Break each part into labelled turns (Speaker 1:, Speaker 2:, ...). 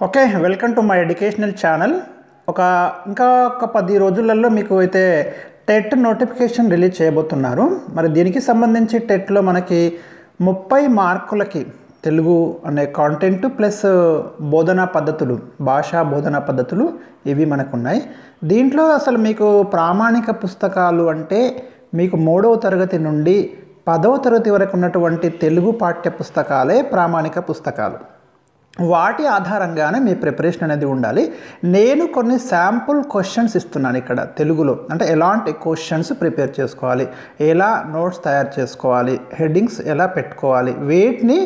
Speaker 1: Okay, welcome to my educational channel. ఇంకా ఒక 10 రోజులలో మీకు అయితే టెట్ నోటిఫికేషన్ రిలీజ్ చేయబోతున్నారు. మరి దీనికి సంబంధించి టెట్లో మనకి 30 మార్కులకి తెలుగు అనే కాంటెంట్ ప్లస్ బోధనా పద్ధతులు, భాషా బోధనా పద్ధతులు ఇవి మనకు ఉన్నాయి. దీంట్లో అసలు మీకు ప్రామాణిక పుస్తకాలు అంటే మీకు 3వ తరగతి నుండి 10వ తరగతి వరకు ఉన్నటువంటి తెలుగు పాఠ్య పుస్తకాలే ప్రామాణిక పుస్తకాలు. వాటి ఆధారంగానే మీ ప్రిపరేషన్ అనేది ఉండాలి. నేను కొన్ని శాంపుల్ క్వశ్చన్స్ ఇస్తున్నాను ఇక్కడ తెలుగులో. అంటే ఎలాంటి క్వశ్చన్స్ ప్రిపేర్ చేసుకోవాలి, ఎలా నోట్స్ తయారు చేసుకోవాలి, హెడ్డింగ్స్ ఎలా పెట్టుకోవాలి, వీటిని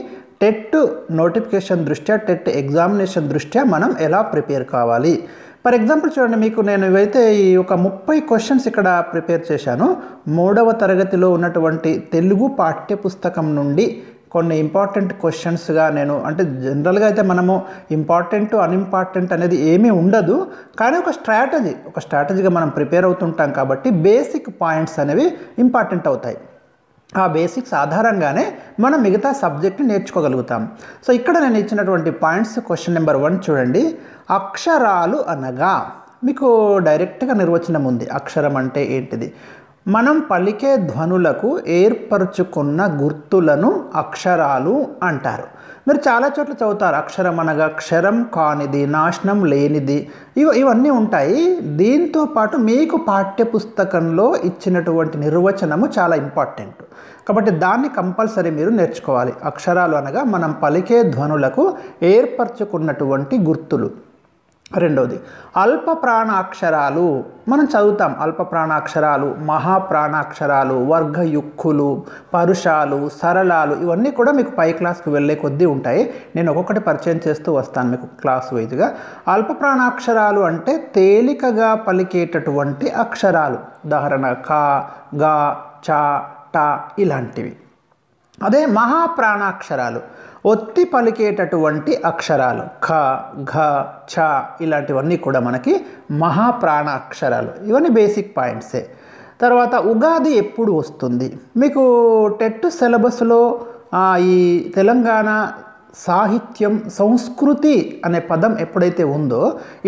Speaker 1: టెట్ నోటిఫికేషన్ దృష్ట్యా, టెట్ ఎగ్జామినేషన్ దృష్ట్యా మనం ఎలా ప్రిపేర్ కావాలి. ఫర్ ఎగ్జాంపుల్ చూడండి, మీకు నేను ఇవైతే ఈ ఒక 30 క్వశ్చన్స్ ఇక్కడ ప్రిపేర్ చేశాను. 3వ తరగతిలో ఉన్నటువంటి తెలుగు పాఠ్య పుస్తకం నుండి కొన్ని ఇంపార్టెంట్ క్వశ్చన్స్గా నేను, అంటే జనరల్గా అయితే మనము ఇంపార్టెంట్ అన్ఇంపార్టెంట్ అనేది ఏమీ ఉండదు, కానీ ఒక స్ట్రాటజీగా మనం ప్రిపేర్ అవుతుంటాం కాబట్టి బేసిక్ పాయింట్స్ అనేవి ఇంపార్టెంట్ అవుతాయి. ఆ బేసిక్స్ ఆధారంగానే మనం మిగతా సబ్జెక్ట్ని నేర్చుకోగలుగుతాం. సో ఇక్కడ నేను ఇచ్చినటువంటి పాయింట్స్, క్వశ్చన్ నెంబర్ 1 చూడండి. అక్షరాలు అనగా, మీకు డైరెక్ట్గా నిర్వచనం ఉంది. అక్షరం అంటే ఏంటిది? మనం పలికే ధ్వనులకు ఏర్పరచుకున్న గుర్తులను అక్షరాలు అంటారు. మీరు చాలా చోట్ల చదువుతారు అక్షరం అనగా క్షరం కానిది, నాశనం లేనిది, ఇవన్నీ ఉంటాయి. దీంతో పాటు మీకు పాఠ్యపుస్తకంలో ఇచ్చినటువంటి నిర్వచనము చాలా ఇంపార్టెంట్ కాబట్టి దాన్ని కంపల్సరీ మీరు నేర్చుకోవాలి. అక్షరాలు అనగా మనం పలికే ధ్వనులకు ఏర్పరచుకున్నటువంటి గుర్తులు. రెండవది అల్ప ప్రాణాక్షరాలు. మనం చదువుతాం అల్ప ప్రాణాక్షరాలు, మహాప్రాణాక్షరాలు, వర్గయుక్కులు, పరుషాలు, సరళాలు, ఇవన్నీ కూడా మీకు పై క్లాస్కి వెళ్ళే కొద్దీ ఉంటాయి. నేను ఒక్కొక్కటి పరిచయం చేస్తూ వస్తాను మీకు క్లాస్ వైజ్గా. అల్ప ప్రాణాక్షరాలు అంటే తేలికగా పలికేటటువంటి అక్షరాలు. ఉదాహరణ క, గ, చ, ట ఇలాంటివి. అదే మహాప్రాణాక్షరాలు ఒత్తి పలికేటటువంటి అక్షరాలు ఖ, ఘ, ఛ ఇలాంటివన్నీ కూడా మనకి మహాప్రాణ అక్షరాలు. ఇవన్నీ బేసిక్ పాయింట్సే. తర్వాత ఉగాది ఎప్పుడు వస్తుంది? మీకు టెట్ సిలబస్లో ఈ తెలంగాణ సాహిత్యం, సంస్కృతి అనే పదం ఎప్పుడైతే ఉందో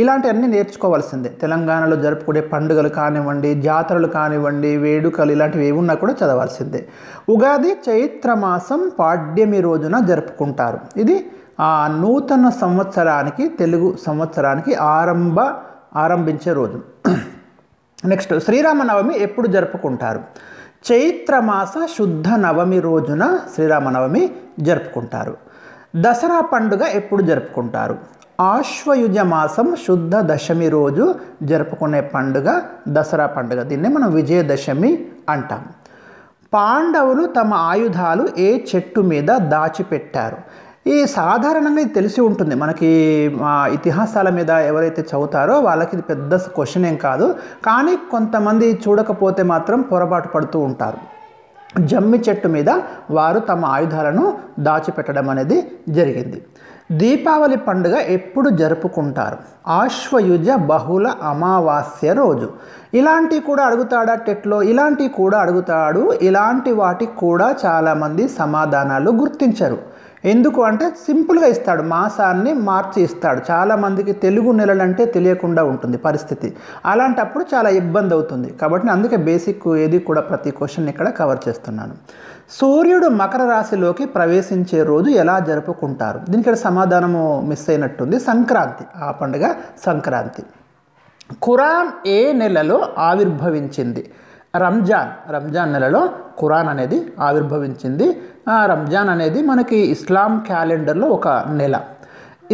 Speaker 1: ఇలాంటివన్నీ నేర్చుకోవాల్సిందే. తెలంగాణలో జరుపుకునే పండుగలు కానివ్వండి, జాతరలు కానివ్వండి, వేడుకలు ఇలాంటివి ఏమున్నా కూడా చదవాల్సిందే. ఉగాది చైత్రమాసం పాడ్యమి రోజున జరుపుకుంటారు. ఇది నూతన సంవత్సరానికి, తెలుగు సంవత్సరానికి ఆరంభించే రోజు. నెక్స్ట్ శ్రీరామనవమి ఎప్పుడు జరుపుకుంటారు? చైత్రమాస శుద్ధ నవమి రోజున శ్రీరామనవమి జరుపుకుంటారు. దసరా పండుగ ఎప్పుడు జరుపుకుంటారు? ఆశ్వయుజ మాసం శుద్ధ దశమి రోజు జరుపుకునే పండుగ దసరా పండుగ. దీన్నే మనం విజయదశమి అంటాం. పాండవులు తమ ఆయుధాలు ఏ చెట్టు మీద దాచిపెట్టారు? ఈ సాధారణంగా ఇది తెలిసి ఉంటుంది మనకి. ఇతిహాసాల మీద ఎవరైతే చదువుతారో వాళ్ళకి ఇది పెద్ద క్వశ్చన్ ఏం కాదు, కానీ కొంతమంది చూడకపోతే మాత్రం పొరపాటు పడుతూ ఉంటారు. జమ్మి చెట్టు మీద వారు తమ ఆయుధాలను దాచిపెట్టడం అనేది జరిగింది. దీపావళి పండుగ ఎప్పుడు జరుపుకుంటారు? ఆశ్వయుజ బహుళ అమావాస్య రోజు. ఇలాంటివి కూడా అడుగుతాడా టెట్లో? ఇలాంటివి కూడా అడుగుతాడు. ఇలాంటి వాటికి కూడా చాలామంది సమాధానాలు గుర్తించరు. ఎందుకు అంటే సింపుల్గా ఇస్తాడు, మాసాన్ని మార్చి ఇస్తాడు. చాలామందికి తెలుగు నెలలంటే తెలియకుండా ఉంటుంది పరిస్థితి. అలాంటప్పుడు చాలా ఇబ్బంది అవుతుంది. కాబట్టి అందుకే బేసిక్ ఏది కూడా ప్రతి క్వశ్చన్ ఇక్కడ కవర్ చేస్తున్నాను. సూర్యుడు మకర రాశిలోకి ప్రవేశించే రోజు ఎలా జరుపుకుంటారు? దీనికి సమాధానము మిస్ అయినట్టుంది. సంక్రాంతి. ఆ పండుగ సంక్రాంతి. ఖురాన్ ఏ నెలలో ఆవిర్భవించింది? రంజాన్ నెలలో ఖురాన్ అనేది ఆవిర్భవించింది. రంజాన్ అనేది మనకి ఇస్లాం క్యాలెండర్లో ఒక నెల.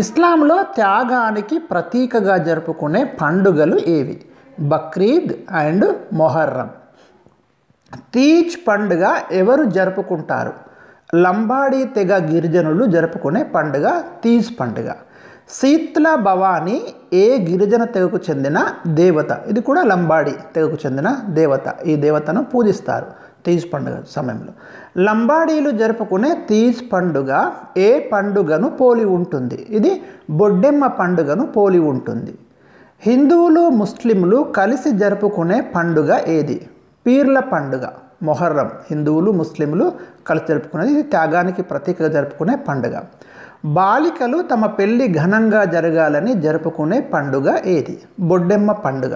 Speaker 1: ఇస్లాంలో త్యాగానికి ప్రతీకగా జరుపుకునే పండుగలు ఏవి? బక్రీద్ అండ్ మొహర్రం. తీజ్ పండుగ ఎవరు జరుపుకుంటారు? లంబాడీ తెగ గిరిజనులు జరుపుకునే పండుగ తీజ్ పండుగ. శీత్ల భవాని ఏ గిరిజన తెగకు చెందిన దేవత? ఇది కూడా లంబాడీ తెగకు చెందిన దేవత. ఈ దేవతను పూజిస్తారు తీజ్ పండుగ సమయంలో. లంబాడీలు జరుపుకునే తీజ్ పండుగ ఏ పండుగను పోలి ఉంటుంది? ఇది బొడ్డెమ్మ పండుగను పోలి ఉంటుంది. హిందువులు ముస్లింలు కలిసి జరుపుకునే పండుగ ఏది? పీర్ల పండుగ. మొహర్రం హిందువులు ముస్లింలు కలిసి జరుపుకునేది. ఇది త్యాగానికి ప్రతీకగా జరుపుకునే పండుగ. బాలికలు తమ పెళ్లి ఘనంగా జరగాలని జరుపుకునే పండుగ ఏది? బొడ్డెమ్మ పండుగ.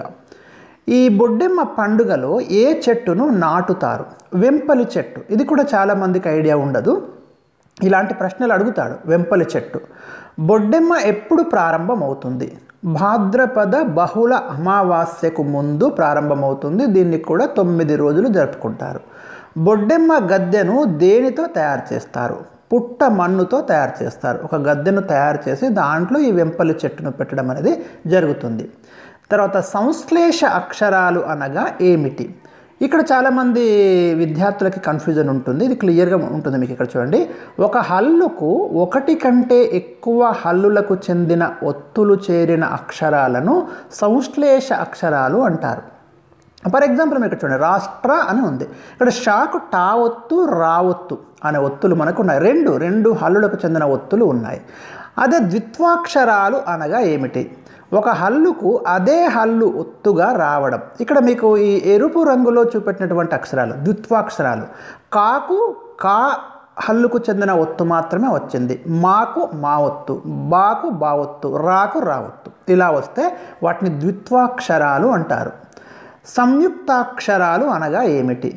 Speaker 1: ఈ బొడ్డెమ్మ పండుగలో ఏ చెట్టును నాటుతారు? వెంపలి చెట్టు. ఇది కూడా చాలామందికి ఐడియా ఉండదు. ఇలాంటి ప్రశ్నలు అడుగుతాడు. వెంపలి చెట్టు. బొడ్డెమ్మ ఎప్పుడు ప్రారంభమవుతుంది? భాద్రపద బహుళ అమావాస్యకు ముందు ప్రారంభమవుతుంది. దీన్ని కూడా 9 రోజులు జరుపుకుంటారు. బొడ్డెమ్మ గద్దెను దేనితో తయారు చేస్తారు? పుట్ట మన్నుతో తయారు చేస్తారు. ఒక గద్దెను తయారు చేసి దాంట్లో ఈ వెంపలి చెట్టును పెట్టడం అనేది జరుగుతుంది. తర్వాత సంశ్లేష అక్షరాలు అనగా ఏమిటి? ఇక్కడ చాలామంది విద్యార్థులకి కన్ఫ్యూజన్ ఉంటుంది. ఇది క్లియర్గా ఉంటుంది మీకు. ఇక్కడ చూడండి, ఒక హల్లుకు ఒకటి కంటే ఎక్కువ హల్లులకు చెందిన ఒత్తులు చేరిన అక్షరాలను సంశ్లేష అక్షరాలు అంటారు. ఫర్ ఎగ్జాంపుల్ మీకు చూడండి, రాష్ట్ర అని ఉంది. ఇక్కడ షాకు టా ఒత్తు రా ఒత్తు అనే ఒత్తులు మనకు ఉన్నాయి. రెండు హల్లులకు చెందిన ఒత్తులు ఉన్నాయి. అదే ద్విత్వాక్షరాలు అనగా ఏమిటి? ఒక హల్లుకు అదే హల్లు ఒత్తుగా రావడం. ఇక్కడ మీకు ఈ ఎరుపు రంగులో చూపెట్టినటువంటి అక్షరాలు ద్విత్వాక్షరాలు. కాకు కా హల్లుకు చెందిన ఒత్తు మాత్రమే వచ్చింది. మాకు మా ఒత్తు, బాకు బా ఒత్తు, రాకు రా ఒత్తు. ఇలా వస్తే వాటిని ద్విత్వాక్షరాలు అంటారు. సంయుక్తాక్షరాలు అనగా ఏమిటి?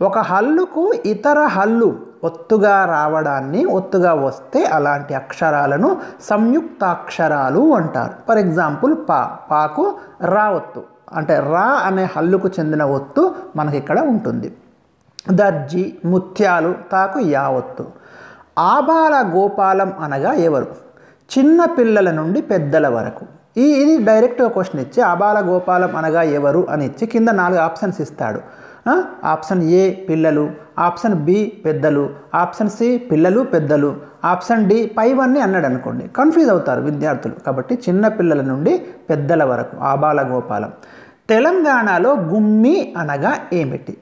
Speaker 1: ఒక హల్లుకు ఇతర హల్లు ఒత్తుగా రావడాన్ని, ఒత్తుగా వస్తే అలాంటి అక్షరాలను సంయుక్తాక్షరాలు అంటారు. ఫర్ ఎగ్జాంపుల్ పాకు రా ఒత్తు, అంటే రా అనే హల్లుకు చెందిన ఒత్తు మనకి ఇక్కడ ఉంటుంది. దర్జీ ముత్యాలు తాకు యా ఒత్తు. ఆబాల గోపాలం అనగా ఎవరు? చిన్న పిల్లల నుండి పెద్దల వరకు. ఇది డైరెక్ట్గా క్వశ్చన్ ఇచ్చి ఆబాల గోపాలం అనగా ఎవరు అని ఇచ్చి కింద 4 ఆప్షన్స్ ఇస్తాడు. ఆప్షన్ ఏ పిల్లలు, ఆప్షన్ బి పెద్దలు, ఆప్షన్ సి పిల్లలు పెద్దలు, ఆప్షన్ డి పైవన్నీ అన్నాడు అనుకోండి, కన్ఫ్యూజ్ అవుతారు విద్యార్థులు. కాబట్టి చిన్న పిల్లల నుండి పెద్దల వరకు ఆబాల గోపాలం. తెలంగాణలో గుమ్మి అనగా ఏమిటి?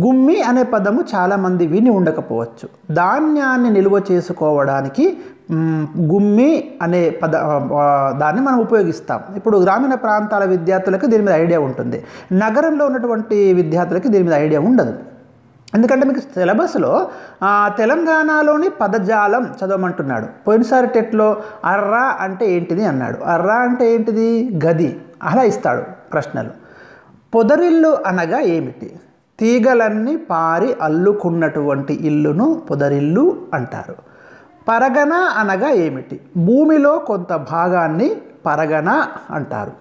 Speaker 1: గుమ్మి అనే పదము చాలామంది విని ఉండకపోవచ్చు. ధాన్యాన్ని నిల్వ చేసుకోవడానికి గుమ్మి అనే దాన్ని మనం ఉపయోగిస్తాం. ఇప్పుడు గ్రామీణ ప్రాంతాల విద్యార్థులకు దీని మీద ఐడియా ఉంటుంది. నగరంలో ఉన్నటువంటి విద్యార్థులకి దీని మీద ఐడియా ఉండదు. ఎందుకంటే మీకు సిలబస్లో తెలంగాణలోని పదజాలం చదవమంటున్నాడు. పోయినసారి టెట్లో అర్రా అంటే ఏంటిది అన్నాడు. అర్రా అంటే ఏంటిది? గది. అలా ఇస్తాడు ప్రశ్నలు. పొదరిల్లు అనగా ఏమిటి? తీగలన్నీ పారి అల్లుకున్నటువంటి ఇల్లును పొదరిల్లు అంటారు. పరగణ అనగా ఏమిటి? భూమిలో కొంత భాగాన్ని పరగణ అంటారు.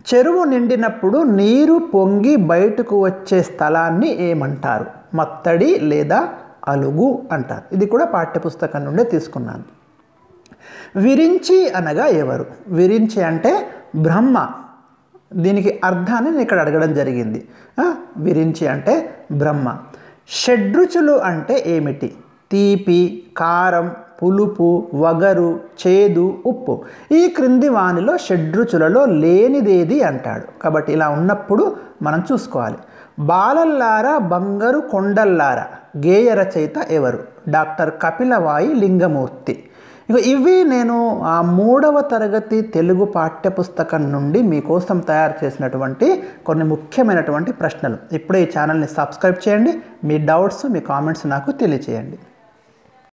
Speaker 1: చెరువు నిండినప్పుడు నీరు పొంగి బయటకు వచ్చే స్థలాన్ని ఏమంటారు? మత్తడి లేదా అలుగు అంటారు. ఇది కూడా పాఠ్యపుస్తకం నుండే తీసుకున్నాను. విరించి అనగా ఎవరు? విరించి అంటే బ్రహ్మ. దీనికి అర్థాన్ని నేను ఇక్కడ అడగడం జరిగింది. విరించి అంటే బ్రహ్మ. షడ్రుచులు అంటే ఏమిటి? తీపి, కారం, పులుపు, వగరు, చేదు, ఉప్పు. ఈ క్రింది వానిలో షడ్రుచులలో లేనిదేది అంటాడు. కాబట్టి ఇలా ఉన్నప్పుడు మనం చూసుకోవాలి. బాలల్లారా బంగారు కొండల్లారా గేయ రచయిత ఎవరు? డాక్టర్ కపిలవాయి లింగమూర్తి. ఇవి నేను 3వ తరగతి తెలుగు పాఠ్యపుస్తకం నుండి మీకోసం తయారు చేసినటువంటి కొన్ని ముఖ్యమైనటువంటి ప్రశ్నలు. ఇప్పుడే ఈ ఛానల్ని సబ్స్క్రైబ్ చేయండి. మీ డౌట్స్, మీ కామెంట్స్ నాకు తెలియచేయండి.